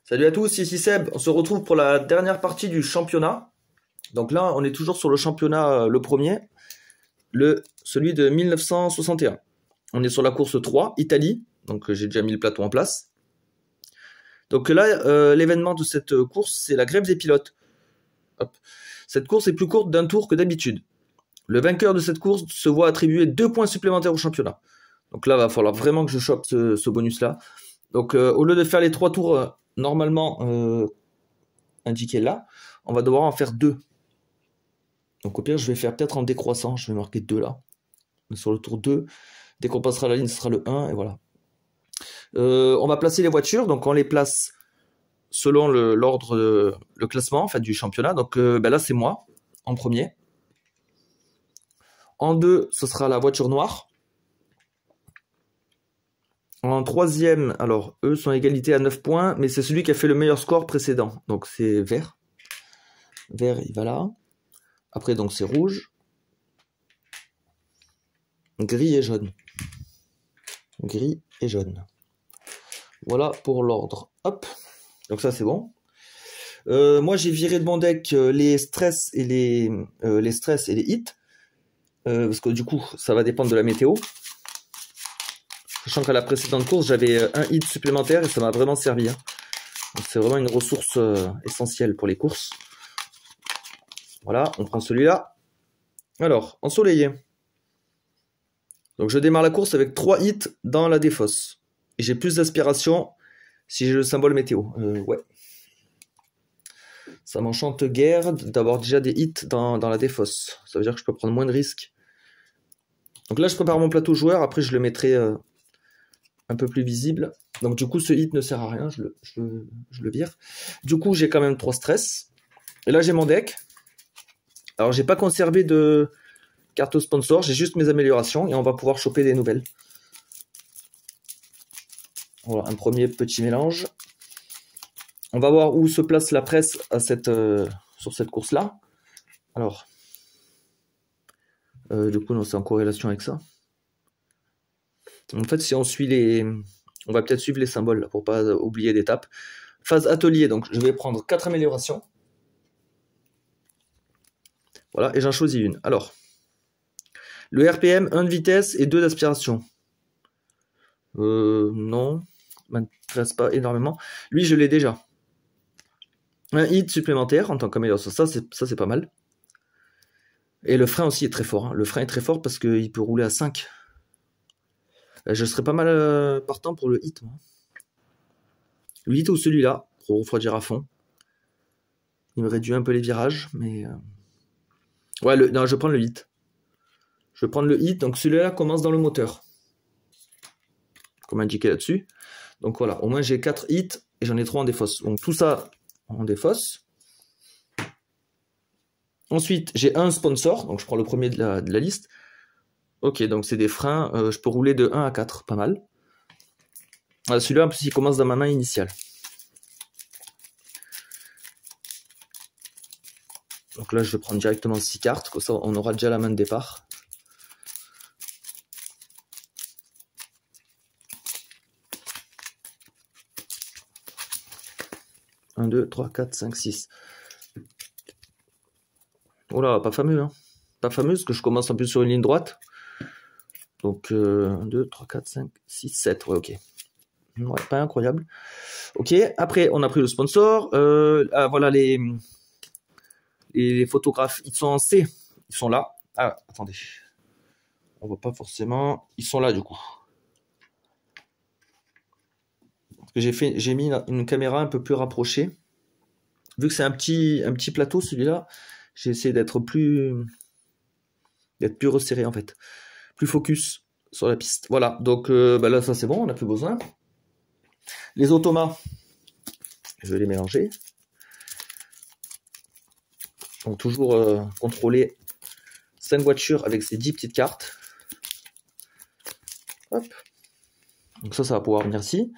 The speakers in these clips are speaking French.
Salut à tous, ici Seb. On se retrouve pour la dernière partie du championnat. Donc là, on est toujours sur le championnat, le premier, celui de 1961. On est sur la course 3, Italie. Donc j'ai déjà mis le plateau en place. Donc là, l'événement de cette course, c'est la grève des pilotes. Hop. Cette course est plus courte d'un tour que d'habitude. Le vainqueur de cette course se voit attribuer 2 points supplémentaires au championnat. Donc là, il va falloir vraiment que je chope ce bonus-là. Donc au lieu de faire les 3 tours normalement indiqués là, on va devoir en faire 2. Donc au pire, je vais faire peut-être en décroissant. Je vais marquer 2 là. Sur le tour 2, dès qu'on passera la ligne, ce sera le 1 et voilà. On va placer les voitures. Donc on les place selon l'ordre, le classement en fait, du championnat. Donc là, c'est moi en premier. En 2, ce sera la voiture noire. En 3e, alors eux sont à égalité à 9 points, mais c'est celui qui a fait le meilleur score précédent. Donc c'est vert. Vert, il va là. Après, donc c'est rouge. Gris et jaune. Gris et jaune. Voilà pour l'ordre. Hop. Donc ça, c'est bon. Moi, j'ai viré de mon deck les stress et les hits. Parce que du coup, ça va dépendre de la météo. Sachant qu'à la précédente course, j'avais un hit supplémentaire et ça m'a vraiment servi. Hein. C'est vraiment une ressource essentielle pour les courses. Voilà, on prend celui-là. Alors, ensoleillé. Donc je démarre la course avec 3 hits dans la défausse. Et j'ai plus d'aspiration si j'ai le symbole météo. Ouais. Ça m'enchante guère d'avoir déjà des hits dans la défausse. Ça veut dire que je peux prendre moins de risques. Donc là, je prépare mon plateau joueur. Après, je le mettrai un peu plus visible. Donc du coup, ce hit ne sert à rien. Je le vire. Du coup, j'ai quand même 3 stress. Et là, j'ai mon deck. Alors, j'ai pas conservé de carte sponsor. J'ai juste mes améliorations. Et on va pouvoir choper des nouvelles. Voilà, un premier petit mélange. On va voir où se place la presse à sur cette course-là. Alors, du coup, non, c'est en corrélation avec ça. En fait, si on suit on va peut-être suivre les symboles là, pour pas oublier d'étape. Phase atelier, donc je vais prendre 4 améliorations. Voilà, et j'en choisis une. Alors, le RPM, 1 de vitesse et 2 d'aspiration. Non, ça m'intéresse pas énormément. Lui, je l'ai déjà. Un hit supplémentaire en tant qu'amélioration. Ça, c'est pas mal. Et le frein aussi est très fort. Hein. Le frein est très fort parce qu'il peut rouler à 5. Je serais pas mal partant pour le hit. Moi. Le hit ou celui-là, pour refroidir à fond. Il me réduit un peu les virages, mais... Ouais, non, je vais prendre le hit. Je vais prendre le hit, donc celui-là commence dans le moteur. Comme indiqué là-dessus. Donc voilà, au moins j'ai 4 hits et j'en ai 3 en défausse. Donc tout ça en défausse. Ensuite, j'ai un sponsor, donc je prends le premier de la liste. Ok, donc c'est des freins, je peux rouler de 1 à 4, pas mal. Voilà, celui-là, en plus, il commence dans ma main initiale. Donc là, je vais prendre directement 6 cartes, comme ça on aura déjà la main de départ. Un, 2, 3, 4, 5, 6. Oh là, pas fameux, hein. Pas fameux, parce que je commence en plus sur une ligne droite. Donc, 1, 2, 3, 4, 5, 6, 7. Ouais, ok. Ouais, pas incroyable. Ok, après, on a pris le sponsor. Voilà les photographes. Ils sont en C. Ils sont là. Ah, attendez. On voit pas forcément. Ils sont là, du coup. Parce que j'ai mis une caméra un peu plus rapprochée. Vu que c'est un petit plateau, celui-là, j'ai essayé d'être plus resserré, en fait. Plus focus sur la piste. Voilà, donc là, ça c'est bon, on n'a plus besoin. Les automas, je vais les mélanger. Donc toujours contrôler 5 voitures avec ces 10 petites cartes. Hop. Donc ça va pouvoir venir ici.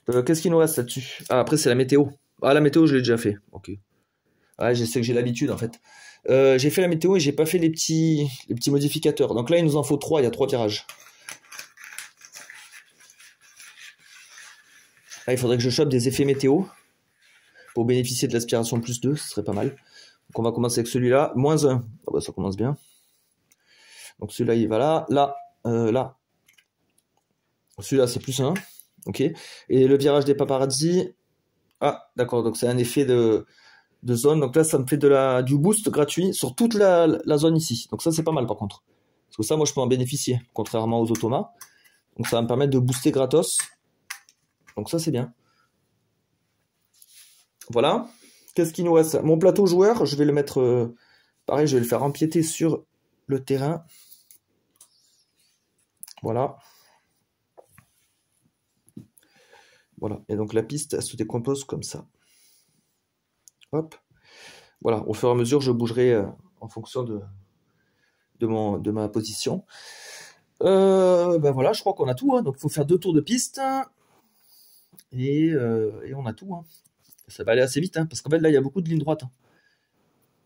Qu'est-ce qu'il nous reste là-dessus? Ah, après c'est la météo. Ah, la météo, je l'ai déjà fait. Ok. Ah, je sais que j'ai l'habitude en fait. J'ai fait la météo et j'ai pas fait les petits modificateurs. Donc là, il nous en faut 3, il y a 3 virages. Là, il faudrait que je chope des effets météo. pour bénéficier de l'aspiration plus 2, ce serait pas mal. Donc on va commencer avec celui-là, moins 1. Ah bah, ça commence bien. Donc celui-là, il va là, là, là. Celui-là, c'est plus 1. Ok. Et le virage des paparazzi. Ah, d'accord, donc c'est un effet de zone. Donc là, ça me fait du boost gratuit sur toute la zone ici. Donc ça, c'est pas mal par contre. Parce que ça, moi, je peux en bénéficier, contrairement aux automas. Donc ça va me permettre de booster gratos. Donc ça, c'est bien. Voilà. Qu'est-ce qu'il nous reste? Mon plateau joueur, je vais le mettre... pareil, je vais le faire empiéter sur le terrain. Voilà. Voilà. Et donc la piste, elle se décompose comme ça. Hop. Voilà. Au fur et à mesure, je bougerai en fonction de ma position. Ben voilà, je crois qu'on a tout. Hein. Donc il faut faire 2 tours de piste. Et on a tout. Hein. Ça va aller assez vite, hein, parce qu'en fait là il y a beaucoup de lignes droites. Hein.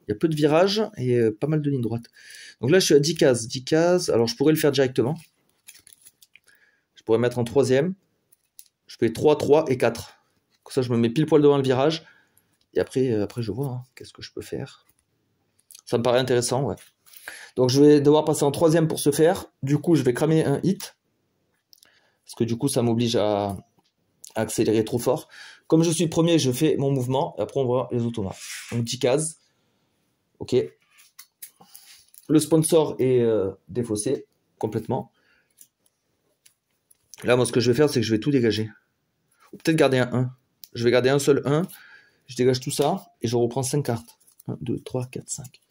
Il y a peu de virages et pas mal de lignes droites. Donc là je suis à 10 cases. 10 cases, alors je pourrais le faire directement. Je pourrais mettre en 3e. Je fais 3, 3 et 4. Comme ça je me mets pile poil devant le virage. Et après je vois hein, qu'est-ce que je peux faire. Ça me paraît intéressant, ouais. Donc je vais devoir passer en 3e pour ce faire. Du coup je vais cramer un hit. Parce que du coup ça m'oblige à accélérer trop fort. Comme je suis premier, je fais mon mouvement. Et après, on voit les automas. Donc, 10 cases. OK. Le sponsor est défaussé complètement. Là, moi, ce que je vais faire, c'est que je vais tout dégager. Ou peut-être garder un 1. Je vais garder un seul 1. Je dégage tout ça. Et je reprends 5 cartes. 1, 2, 3, 4, 5.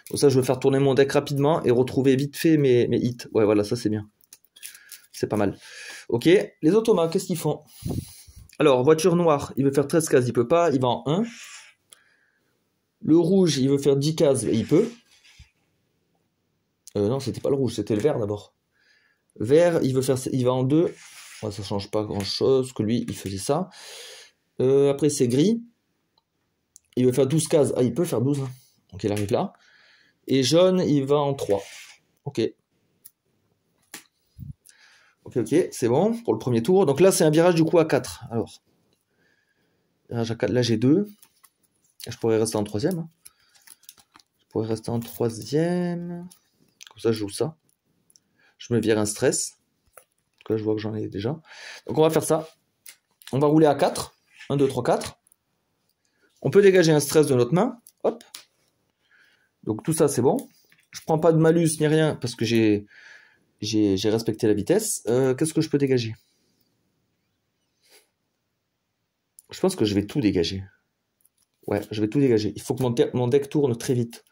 Pour ça, je vais faire tourner mon deck rapidement et retrouver vite fait mes hits. Ouais, voilà, ça, c'est bien. C'est pas mal. OK. Les automas, qu'est-ce qu'ils font? Alors, voiture noire, il veut faire 13 cases, il peut pas, il va en 1. Le rouge, il veut faire 10 cases, il peut. Non, c'était pas le rouge, c'était le vert d'abord. Vert, il va en 2. Ouais, ça change pas grand-chose, que lui, il faisait ça. Après, c'est gris. Il veut faire 12 cases. Ah, il peut faire 12. Hein. Donc, il arrive là. Et jaune, il va en 3. OK. OK, c'est bon pour le premier tour. Donc là, c'est un virage du coup à 4. Alors, virage à 4, là, j'ai 2. Je pourrais rester en 3e. Je pourrais rester en 3e. Comme ça, je joue ça. Je me vire un stress. Là, je vois que j'en ai déjà. Donc, on va faire ça. On va rouler à 4. 1, 2, 3, 4. On peut dégager un stress de notre main. Hop. Donc, tout ça, c'est bon. Je prends pas de malus ni rien parce que j'ai respecté la vitesse. Qu'est-ce que je peux dégager? Je pense que je vais tout dégager. Ouais, je vais tout dégager. Il faut que mon deck tourne très vite.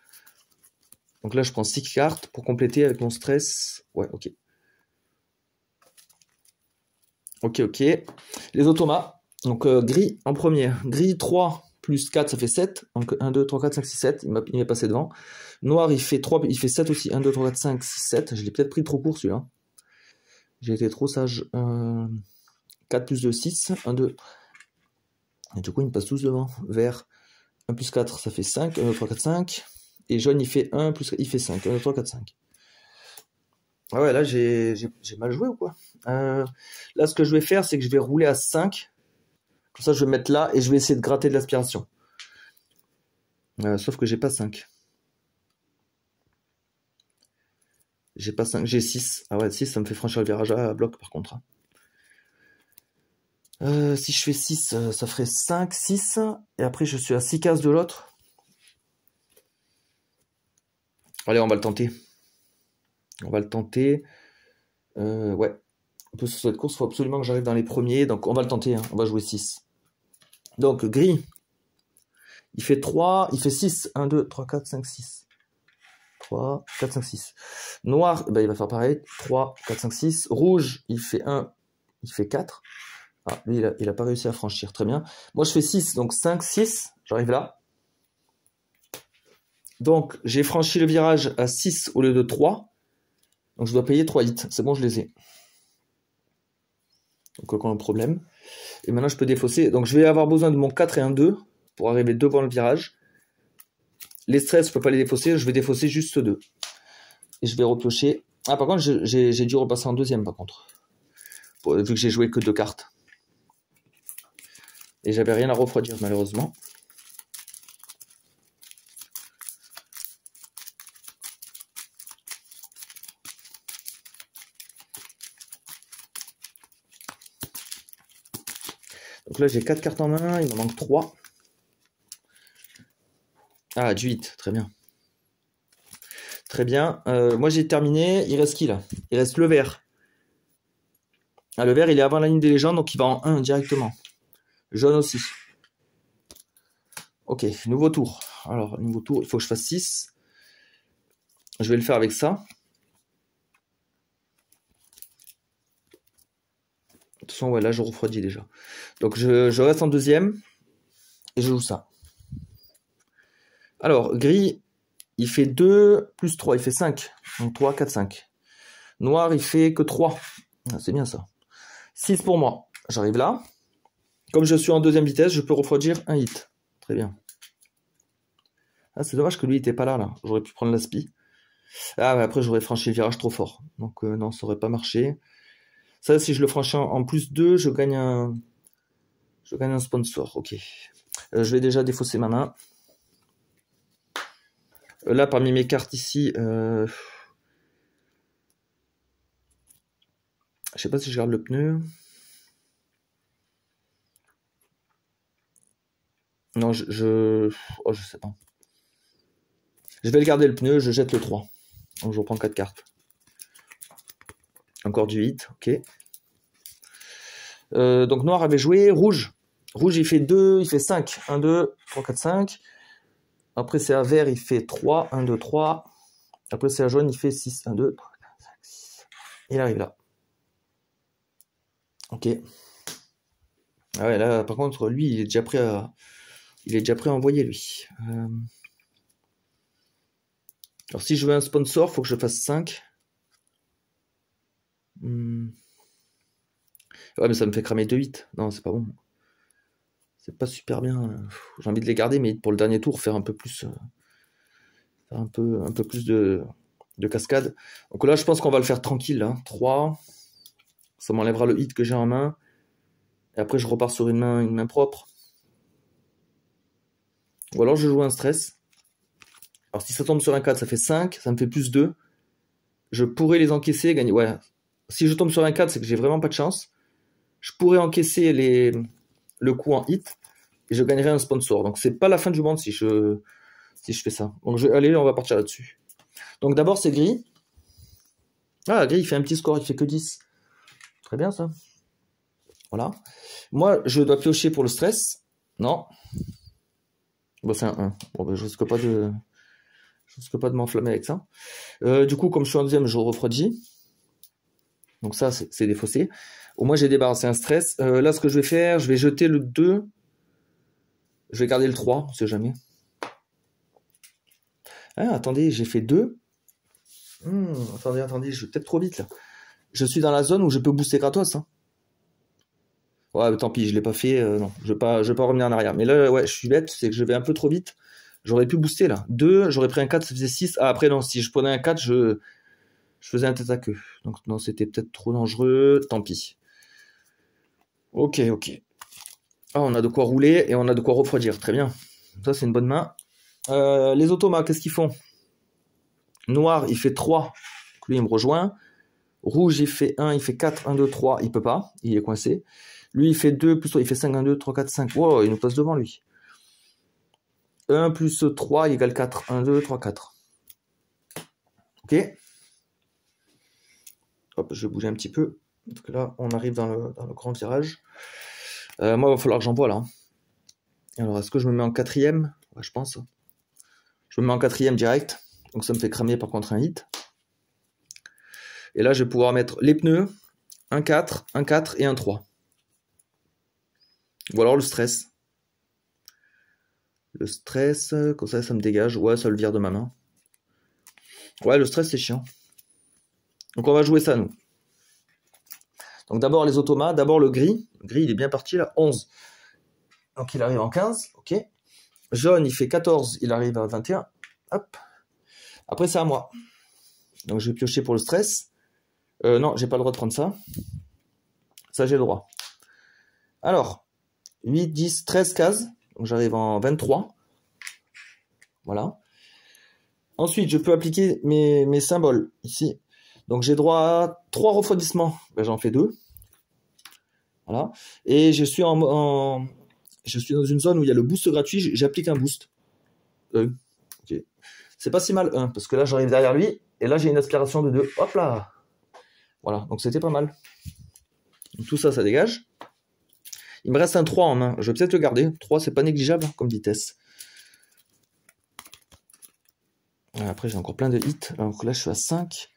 Donc là, je prends 6 cartes pour compléter avec mon stress. Ouais, OK. OK. Les automas. Donc gris en premier. Gris 3 plus 4, ça fait 7. Donc 1, 2, 3, 4, 5, 6, 7. Il m'est passé devant. Noir, il fait 3, il fait 7 aussi. 1, 2, 3, 4, 5, 6, 7. Je l'ai peut-être pris trop court celui-là. J'ai été trop sage. 4 plus 2, 6. 1, 2. Et du coup, il me passe tous devant. Vert, 1 plus 4, ça fait 5. 1, 2, 3, 4, 5. Et jaune, il fait 1 plus il fait 5. 1, 2, 3, 4, 5. Ah ouais, là, j'ai mal joué ou quoi? Là, ce que je vais faire, c'est que je vais rouler à 5. Comme ça, je vais mettre là et je vais essayer de gratter de l'aspiration. Sauf que j'ai pas 5. J'ai pas 5, j'ai 6. Ah ouais, 6, ça me fait franchir le virage à bloc par contre. Si je fais 6, ça ferait 5, 6. Et après, je suis à 6 cases de l'autre. Allez, on va le tenter. On va le tenter. Ouais. Un peu sur cette course, il faut absolument que j'arrive dans les premiers. Donc, on va le tenter. Hein. On va jouer 6. Donc, gris. Il fait 3. Il fait 6. 1, 2, 3, 4, 5, 6. 3, 4, 5, 6. Noir, ben, il va faire pareil. 3, 4, 5, 6. Rouge, il fait 1. Il fait 4. Ah, lui, il a pas réussi à franchir. Très bien. Moi, je fais 6. Donc, 5, 6. J'arrive là. Donc, j'ai franchi le virage à 6 au lieu de 3. Donc, je dois payer 3 hits. C'est bon, je les ai. Donc, aucun problème. Et maintenant, je peux défausser. Donc, je vais avoir besoin de mon 4 et un 2 pour arriver devant le virage. Les stress, je peux pas les défausser. Je vais défausser juste 2. Et je vais repiocher. Ah, par contre, j'ai dû repasser en deuxième, par contre. Vu que j'ai joué que 2 cartes. Et j'avais rien à refroidir, malheureusement. Donc là, j'ai 4 cartes en main, il m'en manque 3. Ah, du 8, très bien. Très bien. Moi, j'ai terminé. Il reste qui, là? Il reste le vert. Ah, le vert, il est avant la ligne des légendes, donc il va en 1 directement. Jaune aussi. Ok, nouveau tour. Alors, nouveau tour, il faut que je fasse 6. Je vais le faire avec ça. De toute façon, ouais, là, je refroidis déjà. Donc, je reste en deuxième. Et je joue ça. Alors, gris, il fait 2 plus 3, il fait 5. Donc 3, 4, 5. Noir, il fait que 3. Ah, c'est bien ça. 6 pour moi. J'arrive là. Comme je suis en deuxième vitesse, je peux refroidir un hit. Très bien. Ah, c'est dommage que lui, il n'était pas là, là. J'aurais pu prendre l'aspi. Ah, mais après, j'aurais franchi le virage trop fort. Donc, non, ça aurait pas marché. Ça, si je le franchis en plus 2, je gagne un sponsor. Ok. Je vais déjà défausser ma main. Là, parmi mes cartes ici, je sais pas si je garde le pneu. Non, oh, je sais pas. Je vais le garder le pneu, je jette le 3. Donc je reprends 4 cartes. Encore du 8, ok. Donc noir avait joué rouge. Rouge, il fait 2, il fait 5. 1, 2, 3, 4, 5. Après c'est à vert, il fait 3. 1, 2, 3. Après c'est à jaune, il fait 6. 1, 2, 3, 4, 5, 6. Il arrive là. Ok. Ah ouais, là, par contre, lui, il est déjà prêt à envoyer, lui. Alors, si je veux un sponsor, il faut que je fasse 5. Ouais, mais ça me fait cramer 2-8. Non, c'est pas bon. C'est pas super bien. J'ai envie de les garder, mais pour le dernier tour, faire un peu plus, faire un peu plus de cascade. Donc là, je pense qu'on va le faire tranquille. Hein. 3. Ça m'enlèvera le hit que j'ai en main. Et après, je repars sur une main propre. Ou alors, je joue un stress. Alors, si ça tombe sur un 4, ça fait 5. Ça me fait plus 2. Je pourrais les encaisser et gagner. Ouais. Si je tombe sur un 4, c'est que j'ai vraiment pas de chance. Je pourrais encaisser le coup en hit. Et je gagnerai un sponsor. Donc, c'est pas la fin du monde si je fais ça. Donc, allez, on va partir là-dessus. Donc, d'abord, c'est gris. Ah, gris, il fait un petit score. Il fait que 10. Très bien, ça. Voilà. Moi, je dois piocher pour le stress. Non. Bon, c'est un 1. Bon, ben, je risque pas de m'enflammer avec ça. Du coup, comme je suis en deuxième, je refroidis. Donc ça, c'est défaussé. Au moins, j'ai débarrassé un stress. Là, ce que je vais faire, je vais jeter le 2. Je vais garder le 3, on sait jamais. Ah, attendez, j'ai fait 2. Attendez, je vais peut-être trop vite, là. Je suis dans la zone où je peux booster gratos. Hein. Ouais, mais tant pis, je l'ai pas fait. Non, je vais pas revenir en arrière. Mais là, ouais, je suis bête, c'est que je vais un peu trop vite. J'aurais pu booster, là. 2, j'aurais pris un 4, ça faisait 6. Ah, après, non, si je prenais un 4, je faisais un tête à queue. Donc, non, c'était peut-être trop dangereux. Tant pis. Ok. Ah, on a de quoi rouler et on a de quoi refroidir. Très bien. Ça, c'est une bonne main. Les automates, qu'est-ce qu'ils font? Noir, il fait 3. Lui, il me rejoint. Rouge, il fait 1, il fait 4, 1, 2, 3. Il peut pas. Il est coincé. Lui, il fait 2, plus 3, il fait 5, 1, 2, 3, 4, 5. Wow, il nous passe devant, lui. 1 plus 3 égale 4. 1, 2, 3, 4. Ok. Hop, je vais bouger un petit peu. Parce que là, on arrive dans le grand virage. Moi, il va falloir que j'envoie, là. Alors, est-ce que je me mets en 4e? Ouais, je pense. Je me mets en 4e direct. Donc, ça me fait cramer, par contre, un hit. Et là, je vais pouvoir mettre les pneus. Un 4 et un 3. Ou alors le stress. Le stress, comme ça me dégage. Ouais, ça le vire de ma main. Ouais, le stress, c'est chiant. Donc, on va jouer ça, nous. Donc, d'abord, les automates. D'abord, le gris. Le gris, il est bien parti, là. 11. Donc, il arrive en 15. Ok. Jaune, il fait 14. Il arrive à 21. Hop. Après, c'est à moi. Donc, je vais piocher pour le stress. Non, j'ai pas le droit de prendre ça. Ça, j'ai le droit. Alors, 8, 10, 13 cases. Donc, j'arrive en 23. Voilà. Ensuite, je peux appliquer mes symboles ici. Donc, j'ai droit à 3 refroidissements. Ben, j'en fais 2. Voilà. Et je suis je suis dans une zone où il y a le boost gratuit, j'applique un boost. Ok. C'est pas si mal, parce que là j'arrive derrière lui, et là j'ai une aspiration de 2. Hop là. Voilà, donc c'était pas mal. Donc, tout ça, ça dégage. Il me reste un 3 en main, je vais peut-être le garder. 3, c'est pas négligeable comme vitesse. Après j'ai encore plein de hits, donc là je suis à 5.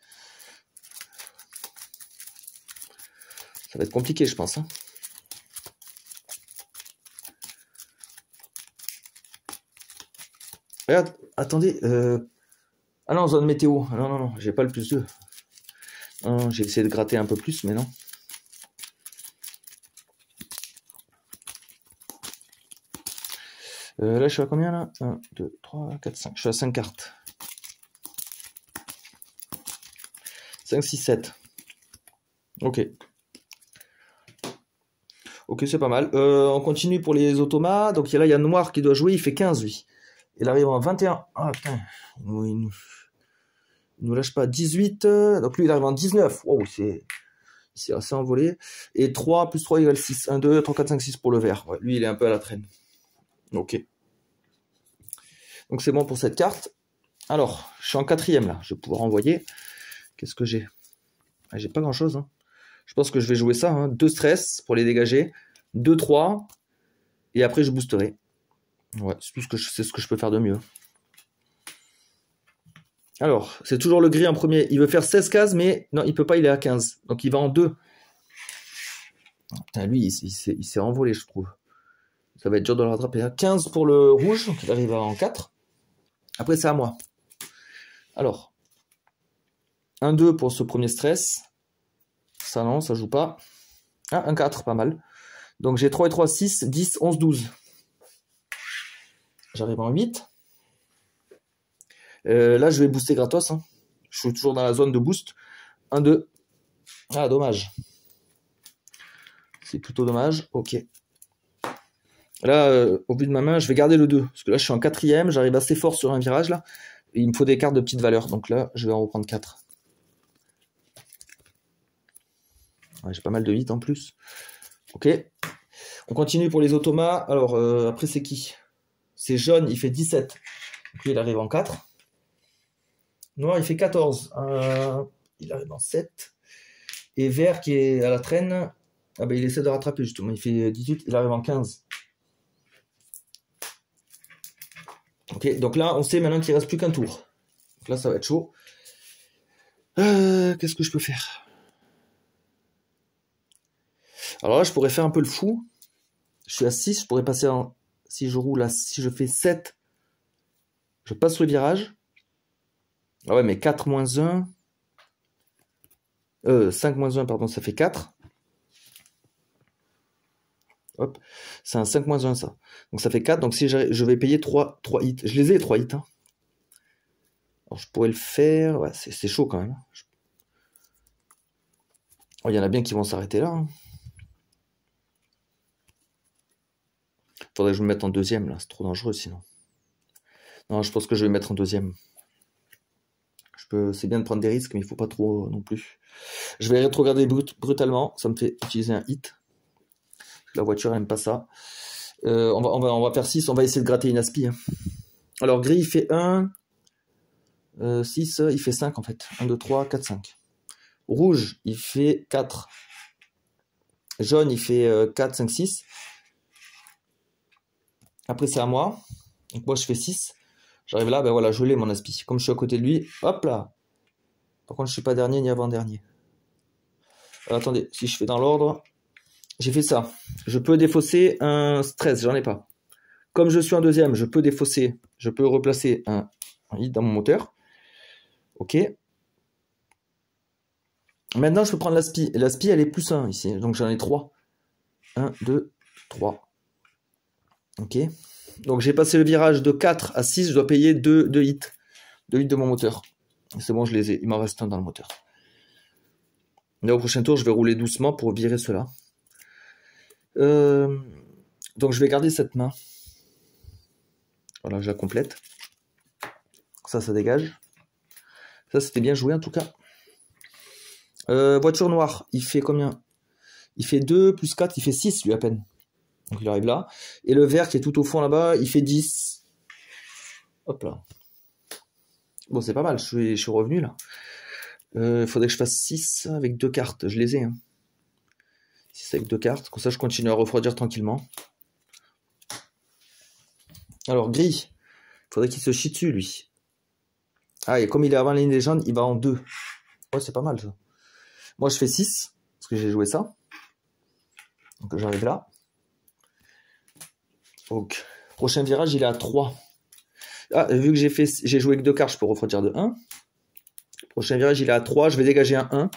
Ça va être compliqué, je pense. Regarde, attendez. Ah non, zone météo. Non, non, non, j'ai pas le plus 2. Non, j'ai essayé de gratter un peu plus, mais non. Là, je suis à combien, là? 1, 2, 3, 4, 5. Je suis à 5 cartes. 5, 6, 7. Ok. Ok, c'est pas mal. On continue pour les automas. Donc là, il y a Noir qui doit jouer. Il fait 15, lui. Il arrive en 21. Ah, putain. Il nous lâche pas. 18. Donc lui, il arrive en 19. Wow, c'est assez envolé. Et 3 plus 3 égale 6. 1, 2, 3, 4, 5, 6 pour le vert. Ouais, lui, il est un peu à la traîne. Ok. Donc c'est bon pour cette carte. Alors, je suis en 4e là. Je vais pouvoir envoyer. Qu'est-ce que j'ai? J'ai pas grand-chose. Hein. Je pense que je vais jouer ça. Hein. 2 stress pour les dégager. 2, 3. Et après, je boosterai. Ouais, c'est ce que je peux faire de mieux. Alors, c'est toujours le gris en premier. Il veut faire 16 cases, mais non, il peut pas, il est à 15. Donc il va en 2. Putain, lui, il s'est envolé, je trouve. Ça va être dur de le rattraper. 15 pour le rouge, donc il arrive en 4. Après, c'est à moi. Alors, 1-2 pour ce premier stress. Ça non, ça joue pas. Ah, un 4, pas mal. Donc j'ai 3 et 3, 6, 10, 11, 12. J'arrive en 8. Là, je vais booster gratos. Hein. Je suis toujours dans la zone de boost. 1, 2. Ah, dommage. C'est plutôt dommage. Ok. Là, au bout de ma main, je vais garder le 2. Parce que là, je suis en 4e. J'arrive assez fort sur un virage, là. Et il me faut des cartes de petite valeur. Donc là, je vais en reprendre 4. Ouais, j'ai pas mal de 8 en plus. Ok. On continue pour les automas. Alors, après, c'est qui? C'est jaune, il fait 17. Donc lui, il arrive en 4. Noir, il fait 14. Il arrive en 7. Et vert, qui est à la traîne, ah ben, il essaie de rattraper, justement. Il fait 18, il arrive en 15. Ok, donc là, on sait maintenant qu'il ne reste plus qu'un tour. Donc là, ça va être chaud. Qu'est-ce que je peux faire? Alors là, je pourrais faire un peu le fou. Je suis à 6, je pourrais passer en... Si je roule là, si je fais 7, je passe le virage. Ah ouais, mais 4 moins 1... 5 moins 1, pardon, ça fait 4. Hop, c'est un 5 moins 1, ça. Donc ça fait 4, donc si je vais payer 3 hits. Je les ai, 3 hits. Hein. Alors je pourrais le faire... Ouais, c'est chaud quand même. Oh, il y en a bien qui vont s'arrêter là. Hein. Faudrait que je me mette en 2e, là. C'est trop dangereux, sinon. Non, je pense que je vais me mettre en 2e. C'est bien de prendre des risques, mais il faut pas trop non plus. Je vais rétrograder brutalement. Ça me fait utiliser un hit. La voiture, elle aime pas ça. On va faire 6. On va essayer de gratter une aspi. Hein. Alors, gris, il fait 1. 6, il fait 5, en fait. 1, 2, 3, 4, 5. Rouge, il fait 4. Jaune, il fait 4, 5, 6. Après, c'est à moi. Donc, moi, je fais 6. J'arrive là, ben voilà, je l'ai, mon aspi. Comme je suis à côté de lui, hop là. Par contre, je suis pas dernier ni avant-dernier. Attendez, si je fais dans l'ordre, j'ai fait ça. Je peux défausser un stress, j'en ai pas. Comme je suis en 2e, je peux défausser, je peux replacer un hit dans mon moteur. Ok. Maintenant, je peux prendre l'aspi. L'aspi, elle est plus 1 ici, donc j'en ai 3. 1, 2, 3. Ok. Donc j'ai passé le virage de 4 à 6, je dois payer 2 hits. 2 hits de mon moteur. C'est bon, je les ai. Il m'en reste un dans le moteur. Là, au prochain tour, je vais rouler doucement pour virer cela. Donc je vais garder cette main. Voilà, je la complète. Ça dégage. Ça, c'était bien joué en tout cas. Voiture noire, il fait combien? Il fait 2 plus 4, il fait 6 lui à peine. Donc il arrive là. Et le vert qui est tout au fond là-bas, il fait 10. Hop là. Bon, c'est pas mal, je suis revenu là. Il faudrait que je fasse 6 avec 2 cartes. Je les ai. Hein. 6 avec 2 cartes. Comme ça, je continue à refroidir tranquillement. Alors, gris. Il faudrait qu'il se chie dessus, lui. Ah, et comme il est avant la ligne des jaunes, il va en 2. Ouais, c'est pas mal, ça. Moi, je fais 6. Parce que j'ai joué ça. Donc, j'arrive là. Donc, prochain virage, il est à 3. Ah, vu que j'ai joué avec 2 cartes, je peux refroidir de 1. Prochain virage, il est à 3. Je vais dégager un 1.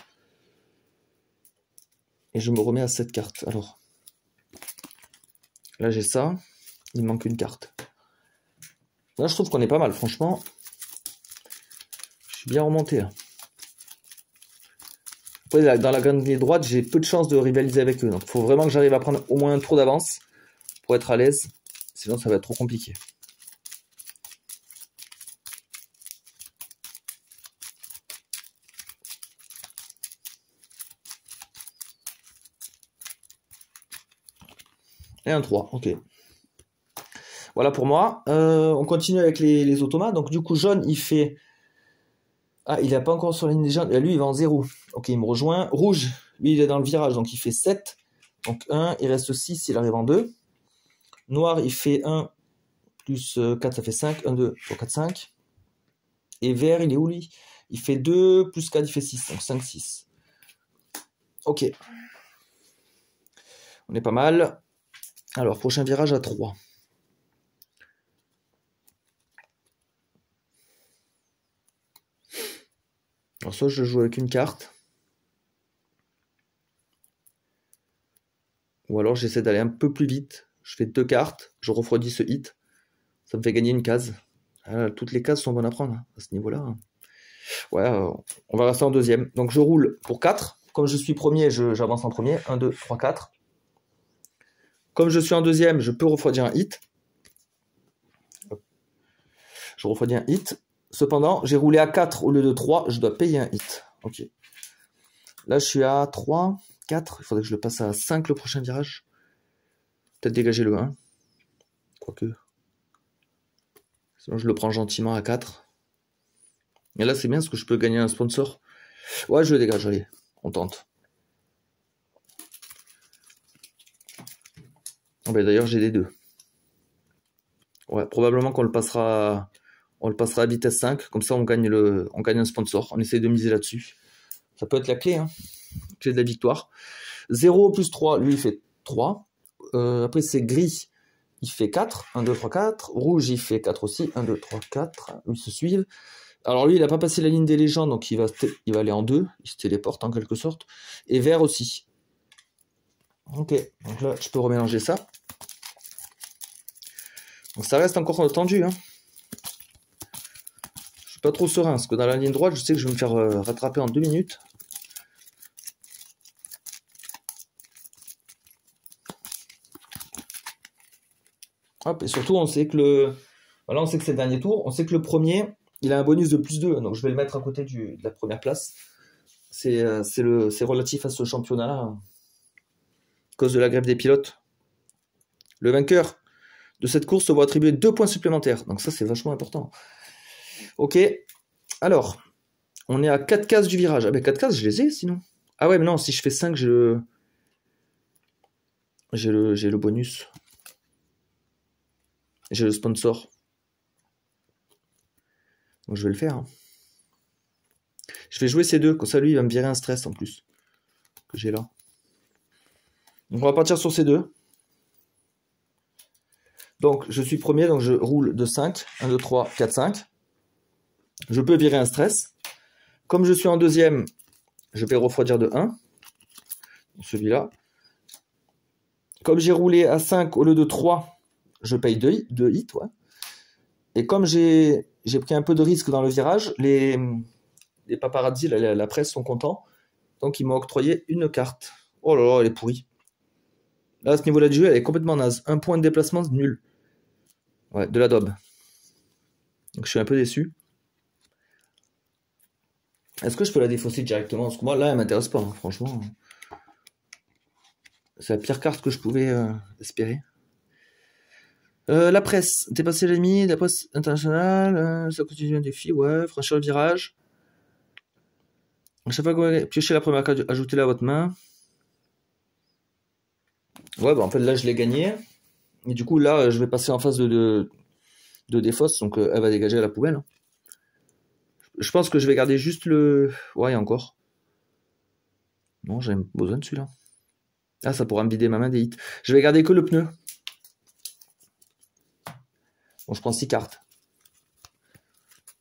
Et je me remets à 7 cartes. Alors, là, j'ai ça. Il me manque une carte. Là, je trouve qu'on est pas mal. Franchement, je suis bien remonté. Là. Après, là, dans la grande ligne droite, j'ai peu de chances de rivaliser avec eux. Donc, il faut vraiment que j'arrive à prendre au moins un tour d'avance pour être à l'aise. Sinon, ça va être trop compliqué. Et un 3, ok. Voilà pour moi. On continue avec les automates. Donc du coup, jaune, il fait... Ah, il n'est pas encore sur la ligne des jaunes. Lui, il va en 0. Ok, il me rejoint. Rouge, lui, il est dans le virage. Donc il fait 7. Donc 1, il reste 6, il arrive en 2. Noir, il fait 1 plus 4, ça fait 5. 1, 2, 3, 4, 5. Et vert, il est où lui? Il fait 2 plus 4, il fait 6. Donc 5, 6. Ok. On est pas mal. Alors, prochain virage à 3. Alors soit je joue avec une carte. Ou alors j'essaie d'aller un peu plus vite. Je fais 2 cartes. Je refroidis ce hit. Ça me fait gagner une case. Ah, toutes les cases sont bonnes à prendre à ce niveau-là. Ouais, on va rester en deuxième. Donc je roule pour 4. Comme je suis premier, j'avance en premier. 1, 2, 3, 4. Comme je suis en deuxième, je peux refroidir un hit. Je refroidis un hit. Cependant, j'ai roulé à 4 au lieu de 3. Je dois payer un hit. Ok. Là, je suis à 3, 4. Il faudrait que je le passe à 5 le prochain virage. Peut-être dégager le 1. Quoique. Sinon, je le prends gentiment à 4. Et là, c'est bien parce que je peux gagner un sponsor. Ouais, je le dégage, allez. On tente. Oh, ben, d'ailleurs, j'ai les 2. Ouais, probablement qu'on le passera... On le passera à vitesse 5. Comme ça, on gagne un sponsor. On essaye de miser là-dessus. Ça peut être la clé, hein. Clé de la victoire. 0 plus 3, lui, il fait 3. Après, c'est gris. Il fait 4. 1, 2, 3, 4. Rouge, il fait 4 aussi. 1, 2, 3, 4. Ils se suivent. Alors lui, il n'a pas passé la ligne des légendes, donc il va aller en 2. Il se téléporte en quelque sorte. Et vert aussi. Ok, donc là, je peux remélanger ça. Donc ça reste encore tendu, hein. Je suis pas trop serein, parce que dans la ligne droite, je sais que je vais me faire rattraper en 2 minutes. Hop, et surtout, on sait que voilà, on sait que c'est le dernier tour. On sait que le premier, il a un bonus de plus 2. Donc je vais le mettre à côté de la première place. C'est relatif à ce championnat à cause de la grève des pilotes. Le vainqueur de cette course se voit attribuer 2 points supplémentaires. Donc ça, c'est vachement important. Ok. Alors, on est à 4 cases du virage. Ah ben 4 cases, je les ai sinon. Ah ouais, mais non, si je fais 5, j'ai le bonus. J'ai le sponsor. Donc je vais le faire. Hein. Je vais jouer ces 2. Comme ça, lui, il va me virer un stress en plus. Que j'ai là. Donc on va partir sur ces 2. Donc je suis premier, donc je roule de 5. 1, 2, 3, 4, 5. Je peux virer un stress. Comme je suis en deuxième, je vais refroidir de 1. Celui-là. Comme j'ai roulé à 5 au lieu de 3, je paye 2 hits. Ouais. Et comme j'ai pris un peu de risque dans le virage, les paparazzi, la presse sont contents. Donc ils m'ont octroyé une carte. Oh là là, elle est pourrie. Là, à ce niveau-là du jeu, elle est complètement naze. Un point de déplacement, nul. Ouais, de la daube. Donc je suis un peu déçu. Est-ce que je peux la défausser directement? Parce que moi, là, elle m'intéresse pas, hein, franchement. C'est la pire carte que je pouvais espérer. La presse, dépasser les limites, la presse internationale, ça continue un défi, ouais, franchir le virage. À chaque fois que vous piochez la première carte, ajoutez-la à votre main. Ouais, bah en fait là je l'ai gagné. Et du coup là je vais passer en phase de défausse, donc elle va dégager à la poubelle. Hein. Je pense que je vais garder juste le... Ouais, encore. Non, j'ai besoin de celui-là. Ah, ça pourra me vider ma main des hits. Je vais garder que le pneu. Bon, je prends 6 cartes.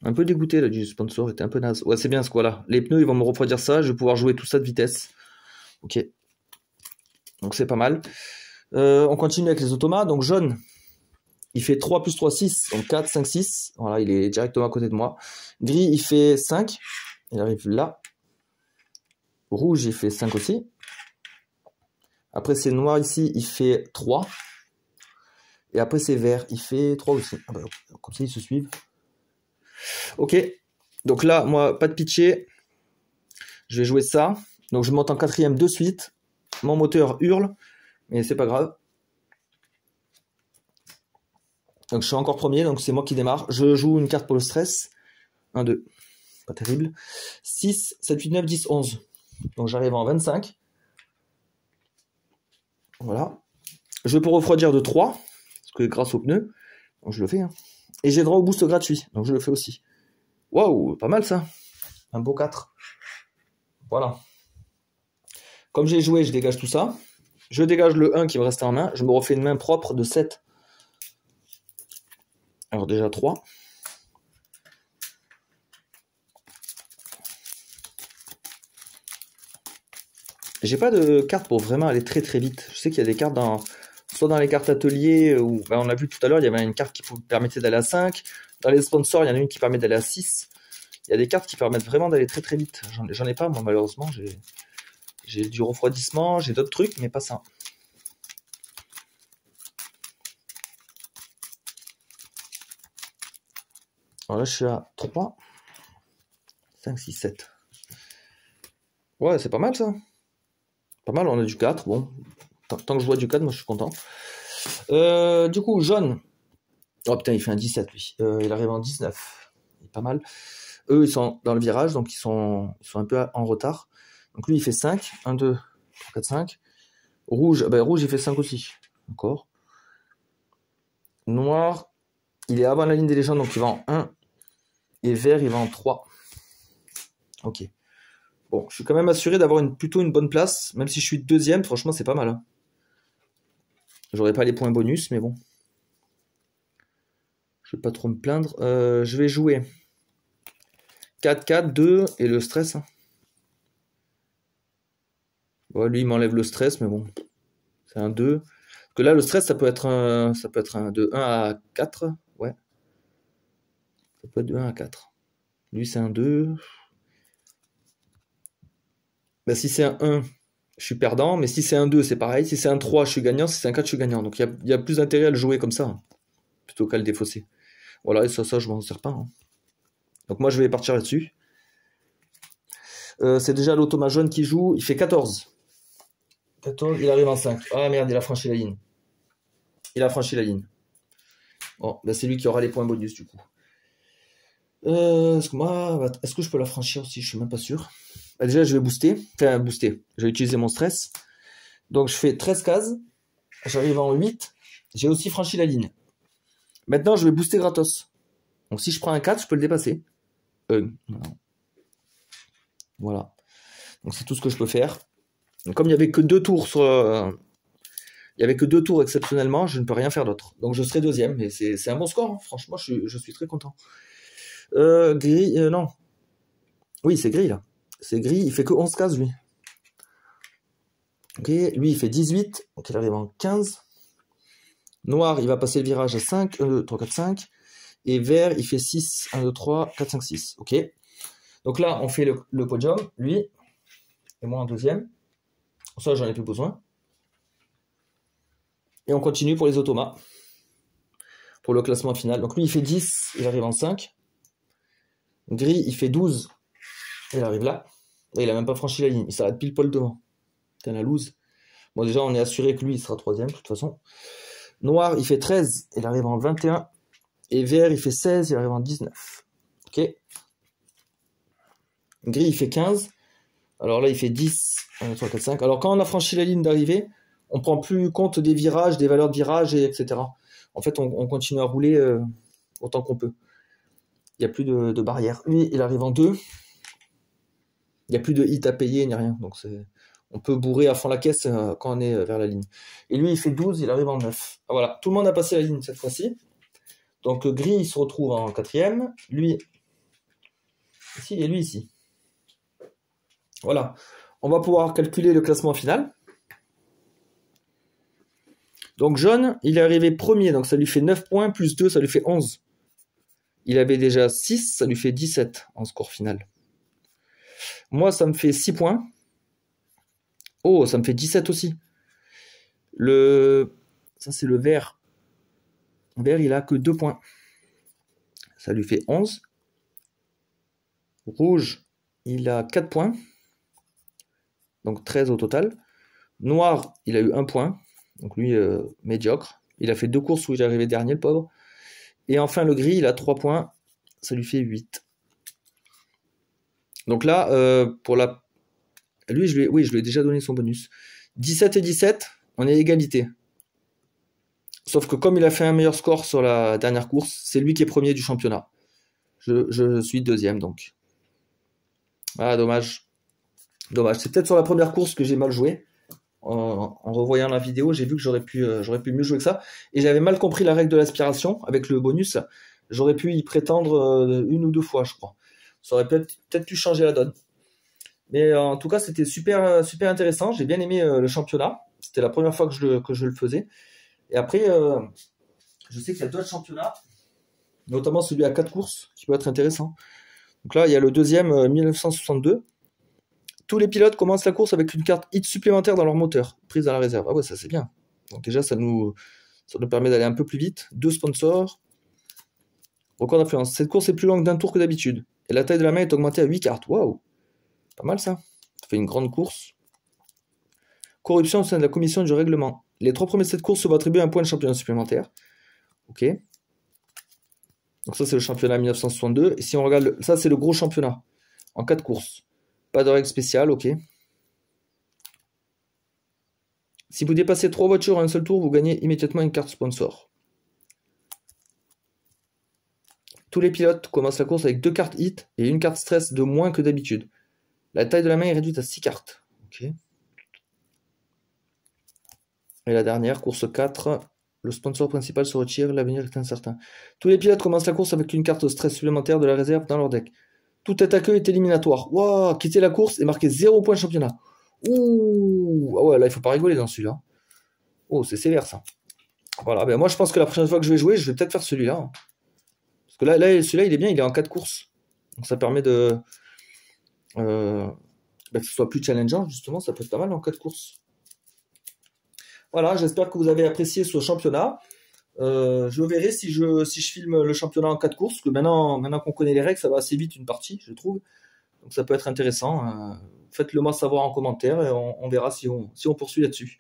Un peu dégoûté là du sponsor, était un peu naze. Ouais, c'est bien ce quoi-là. Les pneus, ils vont me refroidir ça. Je vais pouvoir jouer tout ça de vitesse. Ok. Donc c'est pas mal. On continue avec les automas. Donc jaune, il fait 3 plus 3, 6. Donc 4, 5, 6. Voilà, il est directement à côté de moi. Gris, il fait 5. Il arrive là. Rouge, il fait 5 aussi. Après, c'est noir ici, il fait 3. Et après, c'est vert, il fait 3 aussi. Ah bah, comme ça, ils se suivent. Ok. Donc là, moi, pas de pitcher. Je vais jouer ça. Donc, je monte en 4e de suite. Mon moteur hurle. Mais c'est pas grave. Donc, je suis encore premier. Donc, c'est moi qui démarre. Je joue une carte pour le stress. 1, 2. Pas terrible. 6, 7, 8, 9, 10, 11. Donc, j'arrive en 25. Voilà. Je vais pour refroidir de 3. Parce que grâce au pneu. Donc, je le fais. Hein. Et j'ai droit au boost gratuit. Donc, je le fais aussi. Waouh, pas mal ça. Un beau 4. Voilà. Comme j'ai joué, je dégage tout ça. Je dégage le 1 qui me reste en main. Je me refais une main propre de 7. Alors déjà 3. J'ai pas de carte pour vraiment aller très très vite. Je sais qu'il y a des cartes soit dans les cartes ateliers, où on l'a vu tout à l'heure, il y avait une carte qui permettait d'aller à 5. Dans les sponsors, il y en a une qui permet d'aller à 6. Il y a des cartes qui permettent vraiment d'aller très très vite. J'en ai pas, moi malheureusement. J'ai du refroidissement, j'ai d'autres trucs, mais pas ça. Alors là, je suis à 3, 5, 6, 7. Ouais, c'est pas mal ça. Pas mal, on a du 4. Bon, tant que je vois du 4, moi je suis content. Du coup, jaune. Oh putain, il fait un 17 lui. Il arrive en 19. Il est pas mal. Eux, ils sont dans le virage, donc ils sont un peu en retard. Donc lui, il fait 5. 1, 2, 3, 4, 5. Rouge, rouge, il fait 5 aussi. Encore. Noir, il est avant la ligne des légendes, donc il va en 1. Et vert, il va en 3. Ok. Bon, je suis quand même assuré d'avoir plutôt une bonne place. Même si je suis deuxième, franchement, c'est pas mal. Hein. J'aurai pas les points bonus, mais bon. Je vais pas trop me plaindre. Je vais jouer 4, 4, 2 et le stress. Hein. Bon, lui, il m'enlève le stress, mais bon. C'est un 2. Parce que là, le stress, ça peut être un de 1 à 4. Ouais. Ça peut être de 1 à 4. Lui, c'est un 2. Ben, si c'est un 1, je suis perdant. Mais si c'est un 2, c'est pareil. Si c'est un 3, je suis gagnant. Si c'est un 4, je suis gagnant. Donc, il y a plus d'intérêt à le jouer comme ça. Hein, plutôt qu'à le défausser. Voilà, et ça, je m'en sers pas. Hein. Donc, moi, je vais partir là-dessus. C'est déjà l'automa jaune qui joue. Il fait 14. 14, il arrive en 5. Ah merde, il a franchi la ligne. Il a franchi la ligne. Bon, ben c'est lui qui aura les points bonus du coup. Est-ce que je peux la franchir aussi? Je suis même pas sûr. Ben, déjà, je vais booster. Enfin, booster. Je vais utiliser mon stress. Donc, je fais 13 cases. J'arrive en 8. J'ai aussi franchi la ligne. Maintenant, je vais booster gratos. Donc, si je prends un 4, je peux le dépasser. Voilà. Donc, c'est tout ce que je peux faire. Donc, comme il n'y avait que 2 tours il n'y avait que 2 tours exceptionnellement, je ne peux rien faire d'autre. Donc je serai deuxième, mais c'est un bon score. Hein. Franchement, je suis très content. Gris, non. Oui, c'est gris là. C'est gris, il fait que 11 cases lui. Ok, lui il fait 18, donc il arrive en 15. Noir, il va passer le virage à 5, 1, 2, 3, 4, 5. Et vert, il fait 6, 1, 2, 3, 4, 5, 6. Ok. Donc là, on fait le podium, lui, et moi en deuxième. Ça, j'en ai plus besoin. Et on continue pour les automas. Pour le classement final. Donc lui, il fait 10, il arrive en 5. Gris, il fait 12, il arrive là. Et il a même pas franchi la ligne, il s'arrête pile poil devant. Putain, la loose. Bon, déjà, on est assuré que lui, il sera troisième, de toute façon. Noir, il fait 13, il arrive en 21. Et vert, il fait 16, il arrive en 19. Ok. Gris, il fait 15. Alors là, il fait 10, 1, 2, 3, 4, 5. Alors quand on a franchi la ligne d'arrivée, on prend plus compte des virages, des valeurs de virage, etc. En fait, on continue à rouler autant qu'on peut. Il n'y a plus de barrière. Lui, il arrive en 2. Il n'y a plus de hit à payer, ni rien. Donc on peut bourrer à fond la caisse quand on est vers la ligne. Et lui, il fait 12, il arrive en 9. Ah, voilà, tout le monde a passé la ligne cette fois-ci. Donc Gris, il se retrouve en 4e. Lui, ici, et lui, ici. Voilà. On va pouvoir calculer le classement final. Donc jaune, il est arrivé premier, donc ça lui fait 9 points, plus 2, ça lui fait 11. Il avait déjà 6, ça lui fait 17 en score final. Moi, ça me fait 6 points. Oh, ça me fait 17 aussi. Ça, c'est le vert. Le vert, il a que 2 points. Ça lui fait 11. Rouge, il a 4 points. Donc 13 au total. Noir, il a eu 1 point. Donc lui, médiocre. Il a fait 2 courses où il est arrivé dernier, le pauvre. Et enfin, le gris, il a 3 points. Ça lui fait 8. Donc là, pour la... Lui, je lui ai déjà donné son bonus. 17 et 17, on est à égalité. Sauf que comme il a fait un meilleur score sur la dernière course, c'est lui qui est premier du championnat. Je suis deuxième, donc. Ah, dommage. Dommage. C'est peut-être sur la première course que j'ai mal joué. En revoyant la vidéo, j'ai vu que j'aurais pu mieux jouer que ça. Et j'avais mal compris la règle de l'aspiration avec le bonus. J'aurais pu y prétendre 1 ou 2 fois, je crois. Ça aurait peut-être pu changer la donne. Mais en tout cas, c'était super, super intéressant. J'ai bien aimé le championnat. C'était la première fois que je le faisais. Et après, je sais qu'il y a d'autres championnats, notamment celui à 4 courses, qui peut être intéressant. Donc là, il y a le deuxième 1962. Tous les pilotes commencent la course avec une carte hit supplémentaire dans leur moteur, prise dans la réserve. Ah ouais, ça c'est bien. Donc déjà, ça nous permet d'aller un peu plus vite. 2 sponsors. Record d'influence. Cette course est plus longue d'un tour que d'habitude. Et la taille de la main est augmentée à 8 cartes. Waouh! Pas mal ça. Ça fait une grande course. Corruption au sein de la commission du règlement. Les 3 premiers de cette course se voient attribuer un point de championnat supplémentaire. Ok. Donc ça c'est le championnat 1962. Et si on regarde, ça c'est le gros championnat. En 4 courses. Pas de règle spéciale, ok. Si vous dépassez 3 voitures en un seul tour, vous gagnez immédiatement une carte sponsor. Tous les pilotes commencent la course avec 2 cartes hit et une carte stress de moins que d'habitude. La taille de la main est réduite à 6 cartes. Ok. Et la dernière, course 4, le sponsor principal se retire, l'avenir est incertain. Tous les pilotes commencent la course avec une carte stress supplémentaire de la réserve dans leur deck. Tout accueil est éliminatoire. Waouh, quitter la course et marquer 0 point de championnat. Ouh, ah ouais, là il faut pas rigoler dans celui-là. Oh, c'est sévère ça. Voilà, ben moi je pense que la prochaine fois que je vais jouer, je vais peut-être faire celui-là. Parce que là celui-là il est bien, il est en 4 courses. Donc ça permet de... que ce soit plus challengeant, justement, ça peut être pas mal en 4 courses. Voilà, j'espère que vous avez apprécié ce championnat. Je verrai si je filme le championnat en 4 courses, parce que maintenant qu'on connaît les règles, ça va assez vite une partie, je trouve. Donc ça peut être intéressant. Faites-le moi savoir en commentaire et on verra si on poursuit là-dessus.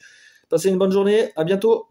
Passez une bonne journée, à bientôt.